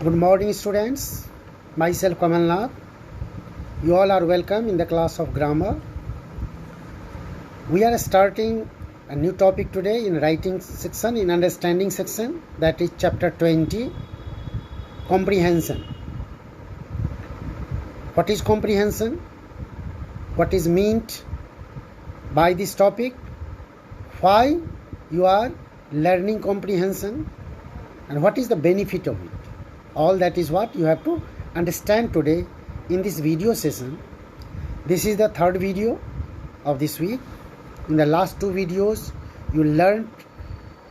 Good morning, students. Myself Kamalnath. You all are welcome in the class of grammar. We are starting a new topic today in writing section, in understanding section, that is chapter 20, comprehension. What is comprehension? What is meant by this topic? Why you are learning comprehension? And what is the benefit of it? All that is what you have to understand today in this video session. This is the third video of this week. In the last two videos, you learned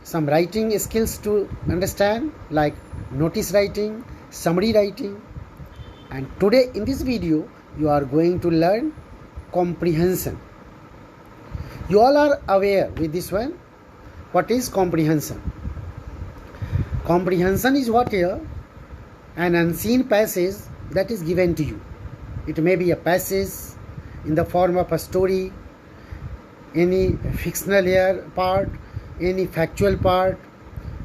some writing skills to understand, like notice writing, summary writing. And today in this video, you are going to learn comprehension. You all are aware with this one. What is comprehension? Comprehension is what here? An unseen passage that is given to you. It may be a passage in the form of a story, any fictional part, any factual part,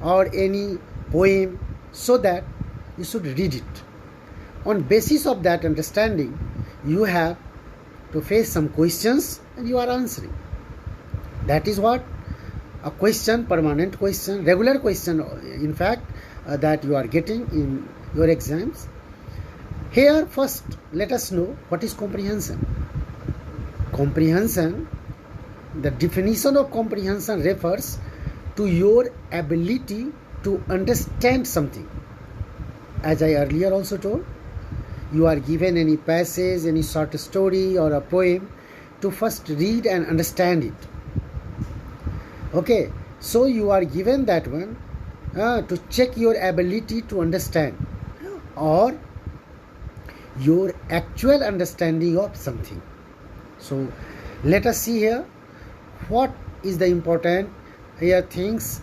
or any poem, so that you should read it. On basis of that understanding, you have to face some questions and you are answering. That is what a question, permanent question, regular question, in fact, that you are getting in your exams. Here first let us know what is comprehension. Comprehension, the definition of comprehension refers to your ability to understand something. As I earlier also told, you are given any passage, any short story or a poem, to first read and understand it. Okay, so you are given that one to check your ability to understand or your actual understanding of something. So let us see here what is the important here things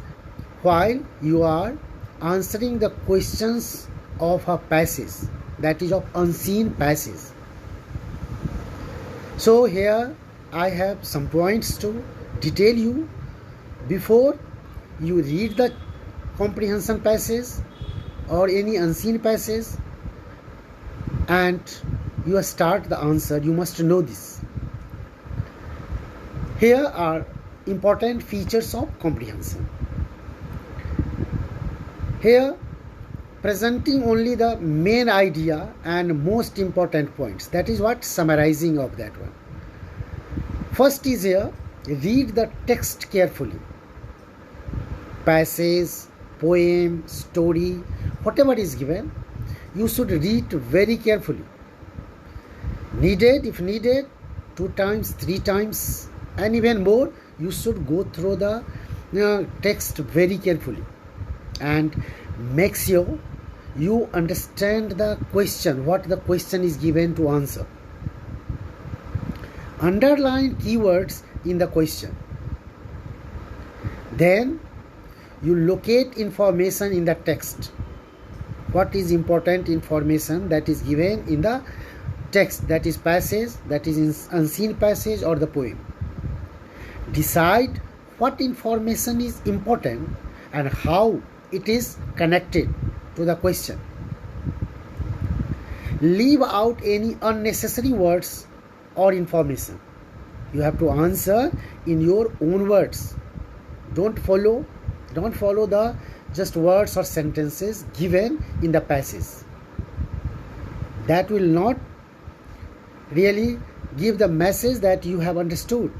while you are answering the questions of a passage, that is of unseen passage. So here I have some points to detail you before you read the comprehension passage or any unseen passage and you start the answer. You must know this. Here are important features of comprehension. Here presenting only the main idea and most important points. That is what summarizing of that one. First is here, read the text carefully. Passage, poem, story, whatever is given, you should read very carefully. If needed, 2 times, 3 times, and even more, you should go through the text very carefully and make sure you understand the question, what the question is given to answer. Underline keywords in the question. Then you locate information in the text. What is important information that is given in the text, that is passage, that is in unseen passage or the poem. Decide what information is important and how it is connected to the question. Leave out any unnecessary words or information. You have to answer in your own words. Don't follow the just words or sentences given in the passage. That will not really give the message that you have understood.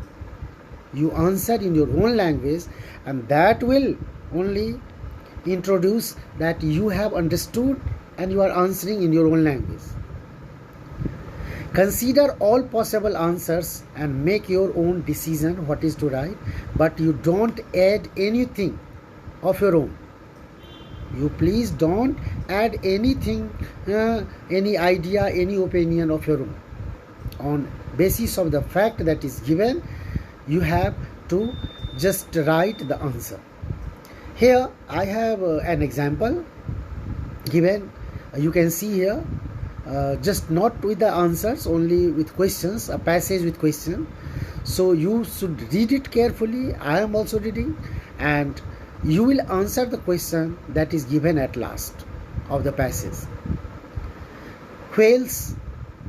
You answer in your own language, and that will only introduce that you have understood and you are answering in your own language. Consider all possible answers and make your own decision what is to write, but you don't add anything of your own. You please don't add anything, any idea, any opinion of your own. On basis of the fact that is given, you have to just write the answer. Here I have an example given. You can see here, just not with the answers, only with questions, a passage with question. So you should read it carefully. I am also reading, and you will answer the question that is given at last. of the passage. Whales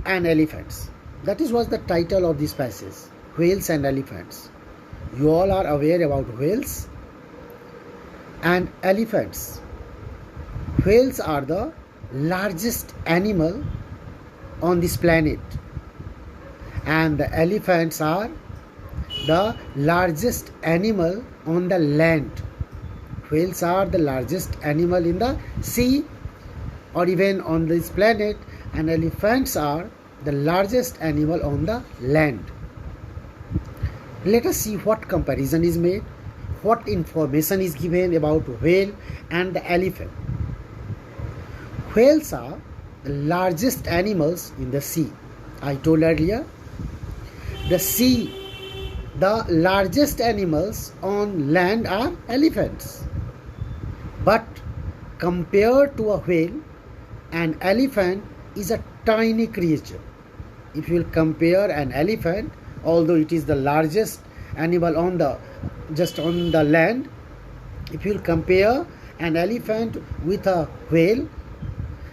and elephants. That is was the title of this passage. Whales and elephants. You all are aware about whales and elephants. Whales are the largest animal on this planet, and the elephants are the largest animal on the land. Whales are the largest animal in the sea or even on this planet, and elephants are the largest animal on the land. Let us see what comparison is made, what information is given about whale and the elephant. Whales are the largest animals in the sea. I told earlier, the sea, the largest animals on land are elephants. But compared to a whale, an elephant is a tiny creature. If you will compare an elephant, although it is the largest animal on the land, if you will compare an elephant with a whale,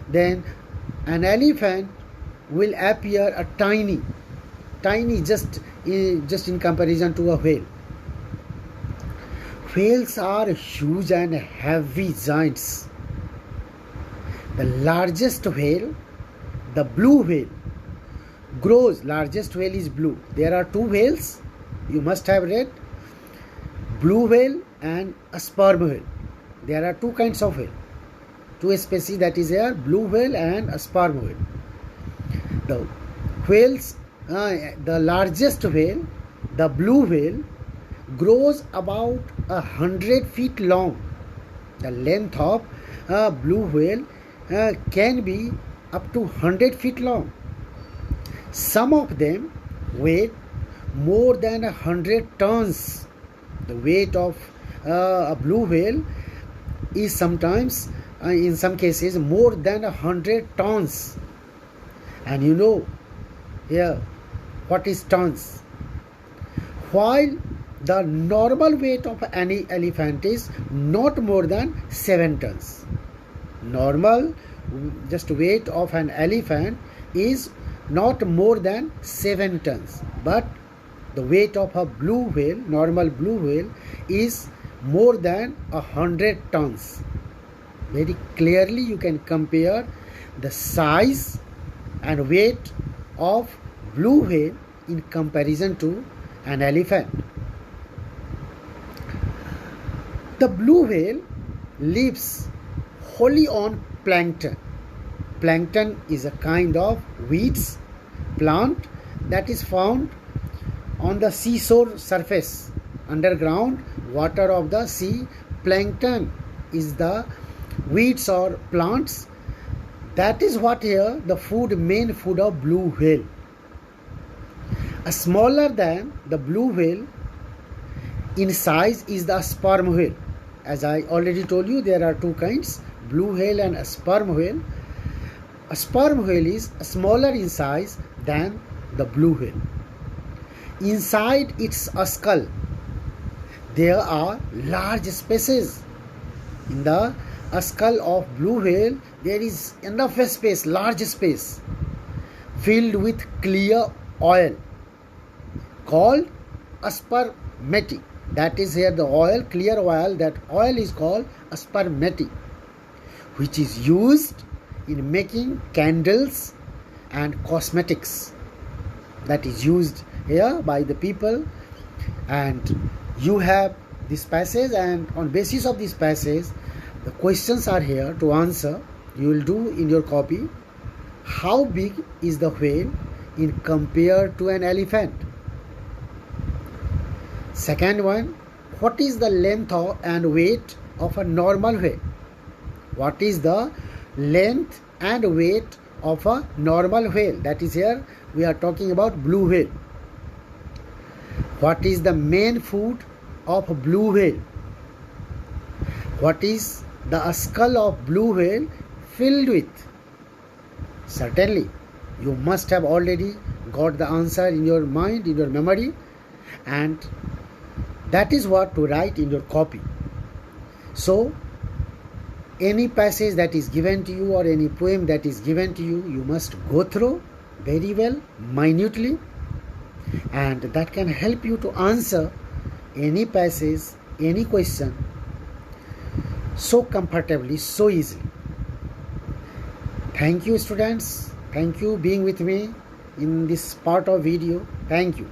then an elephant will appear a tiny just in comparison to a whale. Whales are huge and heavy giants. The largest whale, the blue whale, grows. Largest whale is blue. There are two whales, you must have read, blue whale and a sperm whale. There are two kinds of whale, two species, that is here, blue whale and a sperm whale. The whales, the largest whale, the blue whale, grows about 100 feet long. The length of blue whale can be up to 100 feet long. Some of them weigh more than 100 tons. The weight of a blue whale is sometimes, in some cases, more than 100 tons. And you know here what is tons. While the normal weight of any elephant is not more than 7 tons. Normal just weight of an elephant is not more than 7 tons. But the weight of a blue whale, normal blue whale, is more than 100 tons. Very clearly you can compare the size and weight of blue whale in comparison to an elephant. The blue whale lives wholly on plankton. Plankton is a kind of weeds plant that is found on the seashore surface, underground water of the sea. Plankton is the weeds or plants. That is what here the main food of blue whale. Smaller than the blue whale in size is the sperm whale. As I already told you, there are two kinds, blue whale and a sperm whale. A sperm whale is smaller in size than the blue whale. Inside its skull, there are large spaces. In the skull of blue whale, there is enough space, large space, filled with clear oil called spermatic. That is here the oil, clear oil, that oil is called spermatic, which is used in making candles and cosmetics. That is used here by the people. And you have this passage, and on basis of this passage the questions are here to answer. You will do in your copy. How big is the whale in compared to an elephant? Second one, what is the length and weight of a normal whale? What is the length and weight of a normal whale? That is here we are talking about blue whale. What is the main food of a blue whale? What is the skull of blue whale filled with? Certainly you must have already got the answer in your mind, in your memory, and that is what to write in your copy. So any passage that is given to you or any poem that is given to you, you must go through very well, minutely, and that can help you to answer any passage, any question so comfortably, so easily. Thank you, students. Thank you being with me in this part of video. Thank you.